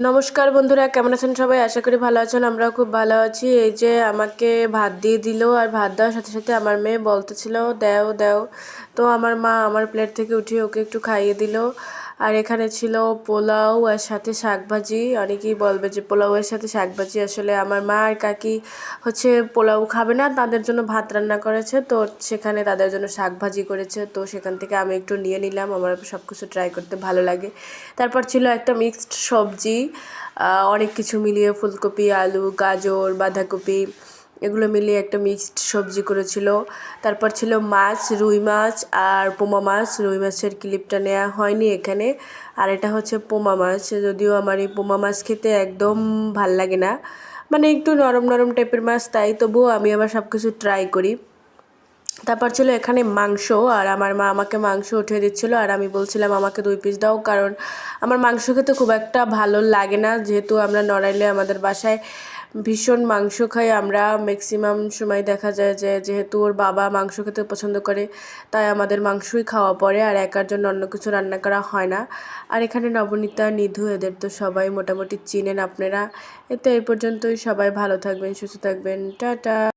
নমস্কার বন্ধুরা, কেমন আছেন সবাই? আশা করি ভালো আছেন। আমরাও খুব ভালো আছি। এই যে আমাকে ভাত দিয়ে দিল, আর ভাত দেওয়ার সাথে সাথে আমার মেয়ে বলতেছিল দাও দাও। তো আমার মা আমার প্লেট থেকে উঠিয়ে ওকে একটু খাইয়ে দিল। আর এখানে ছিল পোলাও আর সাথে শাকভাজি। অনেকেই বলবে যে পোলাওয়ের সাথে শাকভাজি, আসলে আমার মা আর কাকি হচ্ছে পোলাও খাবে না, তাদের জন্য ভাত রান্না করেছে, তো সেখানে তাদের জন্য শাকভাজি করেছে, তো সেখান থেকে আমি একটু নিয়ে নিলাম। আমার সব কিছু ট্রাই করতে ভালো লাগে। তারপর ছিল একটা মিক্সড সবজি, অনেক কিছু মিলিয়ে ফুলকপি, আলু, গাজর, বাঁধাকপি এগুলো মিলিয়ে একটা মিক্সড সবজি করেছিল। তারপর ছিল মাছ, রুই মাছ আর পোমা মাছ। রুই মাছের ক্লিপটা নেওয়া হয়নি এখানে। আর এটা হচ্ছে পোমা মাছ, যদিও আমার এই পোমা মাছ খেতে একদম ভাল লাগে না, মানে একটু নরম নরম টাইপের মাছ, তাই তবুও আমি আবার সব কিছু ট্রাই করি। তারপর ছিল এখানে মাংস, আর আমার মা আমাকে মাংস উঠিয়ে দিচ্ছিলো, আর আমি বলছিলাম আমাকে 2 পিস দাও, কারণ আমার মাংস খেতে খুব একটা ভালো লাগে না, যেহেতু আমরা নড়াইলে আমাদের বাসায় ভীষণ মাংস খাই আমরা। ম্যাক্সিমাম সময় দেখা যায় যে যেহেতু ওর বাবা মাংস খেতে পছন্দ করে, তাই আমাদের মাংসই খাওয়া পড়ে, আর একার জন্য অন্য কিছু রান্না করা হয় না। আর এখানে নবনীতা, নিধু, এদের তো সবাই মোটামুটি চিনেন আপনারা। এতে এই পর্যন্তই। সবাই ভালো থাকবেন, সুস্থ থাকবেন, টাটা।